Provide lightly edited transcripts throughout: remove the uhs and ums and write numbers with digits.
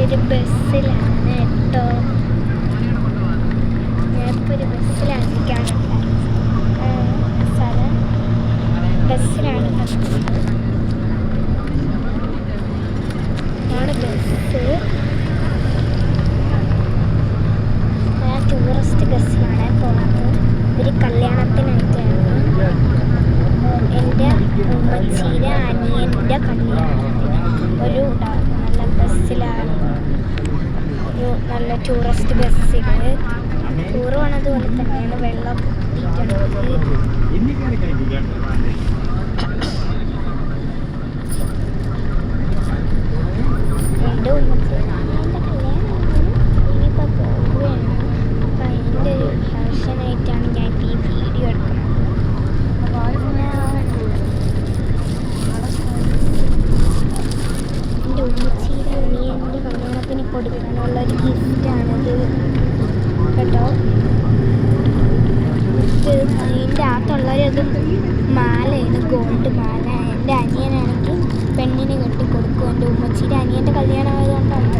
ഒരു ബസ്സിലാണ് കേട്ടോ. ഞാനിപ്പോൾ ഒരു ബസ്സിലാണ് സ്ഥലം ബസ്സിലാണ് ബസ്. ഞാൻ ടൂറിസ്റ്റ് ബസ്സിലാണ് പോകുന്നത്. ഒരു കല്യാണത്തിനായിട്ടാണ്. എൻ്റെ ഉമ്മച്ചിയുടെ അനിയൻ്റെ കല്യാണത്തിന് ഒരു നല്ല ബസ്സിലാണ്. ഒരു നല്ല ടൂറിസ്റ്റ് ബസ്സിൽ ടൂർ പോണതുപോലെ തന്നെയാണ്. വെള്ളം കിട്ടിയിട്ടുണ്ട്. എൻ്റെ ഉമ്മച്ചിയുടെ അനിയൻ്റെ കല്യാണമാണ്. ഇനിയിപ്പോൾ പോകുകയാണ്. അപ്പം അതിൻ്റെ ഒരു ഫാഷനായിട്ടാണ് ഞാൻ ഈ വീഡിയോ എടുക്കുന്നത്. എൻ്റെ ഉമ്മച്ചിയുടെ അനിയൻ്റെ കല്യാണത്തിന് കൊടുക്കാനുള്ള ഒരു ഗിഫ്റ്റാണിത് കേട്ടോ. അതിൻ്റെ അകത്തുള്ളൊരതും മാലയാണ്, ഗോൾഡ് മാല. എൻ്റെ അനിയനാണെങ്കിൽ പെണ്ണിന് കെട്ടി കൊടുക്കും. എൻ്റെ ഉമ്മച്ചിയുടെ അനിയൻ്റെ കല്യാണം ആയതുകൊണ്ടാണ്.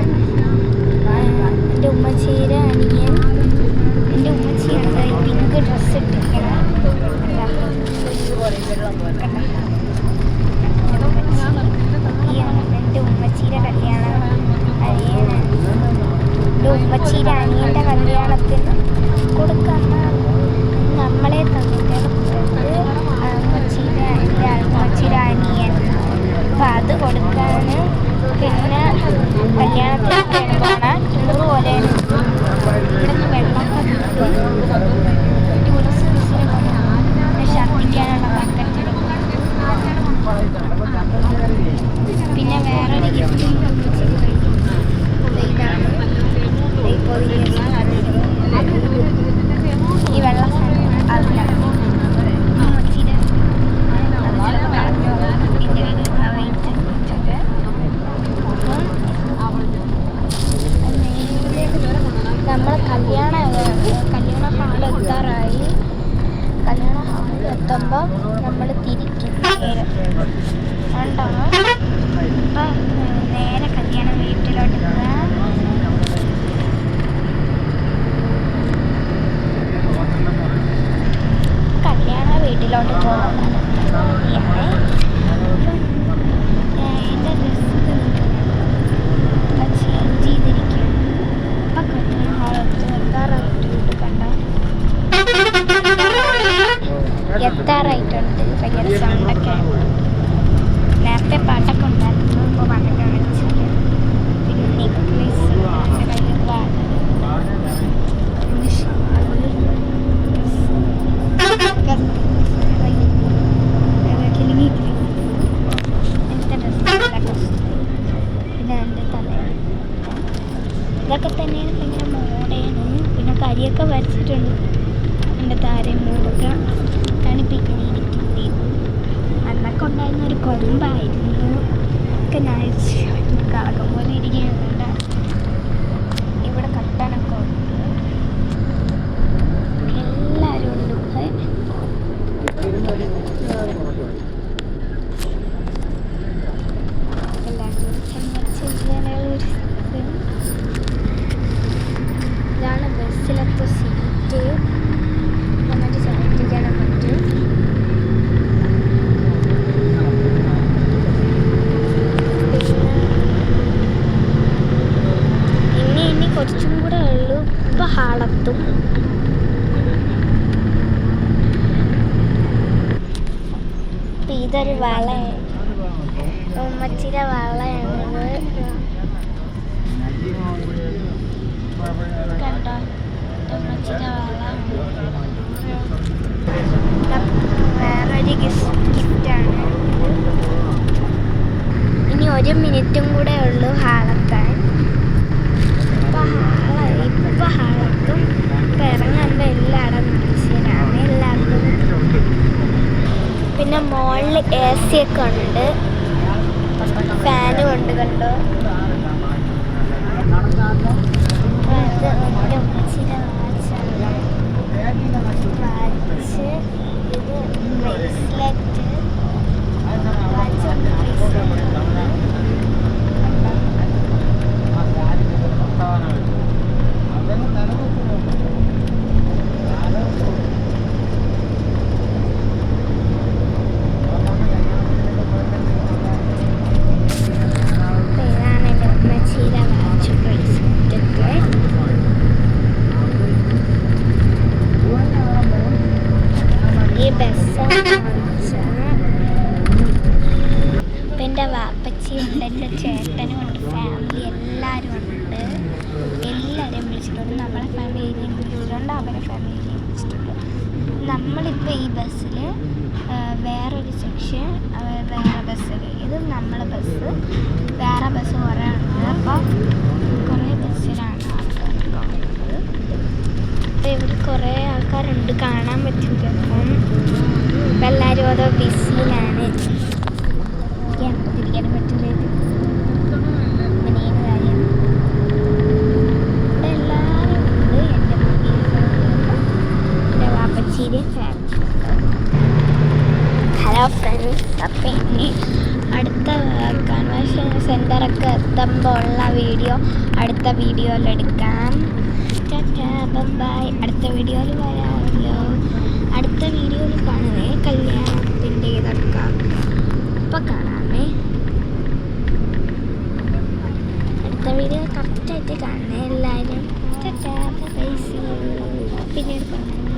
എൻ്റെ ഉമ്മച്ചിയുടെ അനിയൻ എൻ്റെ ഉമ്മച്ചിയാണ് പിങ്ക് ഡ്രസ്സ് ഇട്ടിരിക്കണം. എൻ്റെ ഉമ്മച്ചിയുടെ കല്യാണം എൻ്റെ ഉമ്മച്ചിയുടെ അനിയൻ്റെ കല്യാണത്തിന് കൊടുക്കാൻ നമ്മളെ തന്നിട്ടാണ് ഉമ്മച്ചിയുടെ അനിയൻ. അപ്പം അത് കൊടുക്കാൻ പിന്നെ കല്യാണത്തിന് വേണ്ടതാണ്. ഇതുപോലെ ഇവിടുന്ന് വെള്ളമൊക്കെ ഛർദ്ദിക്കാനുള്ള ബക്കറ്റിൽ. പിന്നെ വേറൊരു ഗിഫ്റ്റ് ഇതാണ്. ഇപ്പോൾ ഈ വെള്ളം അതില്ല നമ്മൾ കല്യാണ ഹാളിൽ എത്താറായി. കല്യാണ ഹാളിൽ എത്തുമ്പോൾ നമ്മൾ തിരിക്കും ഉണ്ടാവും. അപ്പം നേരെ കല്യാണ വീട്ടിലോട്ട് പോകാം. കല്യാണ വീട്ടിലോട്ട് പോകാൻ എൻ്റെ ഡ്രസ്സ് ചേഞ്ച് ചെയ്തിരിക്കുകയാണ്. അപ്പം കല്യാണ ഹാളത്ത് എത്താറായിട്ടുണ്ട്. ഭയങ്കര സൗണ്ടൊക്കെ. നേരത്തെ പാട്ടൊക്കെ ഉണ്ടായിരുന്നു. ഇപ്പോൾ പാട്ടൊക്കെ കാണിച്ചില്ല. പിന്നെ നെക്ലേസ് ഇതൊക്കെ തന്നെയാണ് ഭയങ്കര മോഡേണ്. പിന്നെ കരിയൊക്കെ വരച്ചിട്ടുണ്ട്. എൻ്റെ താരം മൂടൊക്കെ ആണ് പിന്നെ ഇരിക്കുന്നത്. അന്നൊക്കെ ഉണ്ടായിരുന്ന ഒരു കൊതുമ്പായിരുന്നു. ഒക്കെ നയിച്ച് കളക്കം പോലെ ഇരിക്കുന്നുണ്ട്. ഇവിടെ കട്ടനൊക്കെ ഉണ്ട്. എല്ലാവരും ഉണ്ട്. ഇതാണ് ബസ്സിലത്തെ സീറ്റ്. നന്നായിട്ട് ചവിട്ടിക്കാനും പറ്റും. ഇനി കുറച്ചും കൂടെ ഉള്ളു. ഇപ്പം ഹാളത്തും. ഇതൊരു വളയാണ്. ഉമ്മച്ചിയുടെ വളയാണിത്. കണ്ടോ? ഉമ്മച്ചിയുടെ വള. വേറൊരു ഗിഫ്റ്റാണ്. ഇനി 1 മിനിറ്റും കൂടെ ഉള്ളു ഹാളെത്താൻ. ഇപ്പം ഹാളത്തും ഇപ്പം ഇറങ്ങുമ്പോൾ എല്ലായിടം മനുഷ്യരാണ്. എല്ലാവർക്കും പിന്നെ മുകളിൽ AC ഒക്കെ ഉണ്ട്. ഫാനും ഉണ്ട്. കണ്ടോ? ഇത് എൻ്റെ ഉമ്മച്ചിയുടെ വാച്ചാണ്. വാച്ച്, ഇത് ബ്രേസ്ലെറ്റ്. Watch bracelet. വിളിച്ചിട്ടുണ്ട്, നമ്മളെ ഫാമിലിനെയും വിളിച്ചിട്ടുണ്ട്, അവരെ ഫാമിലിനെയും വിളിച്ചിട്ടുണ്ട്. നമ്മളിപ്പോൾ ഈ ബസ്സിൽ വേറൊരു സെക്ഷൻ വേറെ ബസ്സിൽ, ഇത് നമ്മളെ ബസ്, വേറെ ബസ് കുറേ ഉണ്ട്. അപ്പോൾ കുറേ ബസ്സിലാണ് ആൾക്കാർ പോകുന്നത്. അപ്പോൾ ഇവിടെ കുറേ ആൾക്കാരുണ്ട്, കാണാൻ പറ്റില്ല. ഇപ്പം എല്ലാവരും ഓരോ ബിസിയിലാണ്. തിരിക്കാനും പറ്റില്ല. അങ്ങനെയാണ് കാര്യം. ഇവിടെ എല്ലാവരും ഉണ്ട്, എൻ്റെ എൻ്റെ വാപ്പച്ചീരെയും ഫാമിലി. ഹലോ ഫ്രണ്ട്സ്, അപ്പം ഇനി അടുത്ത കൺവെൻഷൻ സെൻറ്ററൊക്കെ എത്തുമ്പോൾ ഉള്ള വീഡിയോ അടുത്ത വീഡിയോയിലെടുക്കാം. ബൈ. അടുത്ത വീഡിയോയിൽ വരാമല്ലോ. അടുത്ത വീഡിയോയിൽ കാണുന്നേ കല്യാണത്തിൻ്റെ ഇതൊക്കെ അപ്പോൾ കാണാമേ. അടുത്ത വീഡിയോ കറക്റ്റായിട്ട് കാണാം.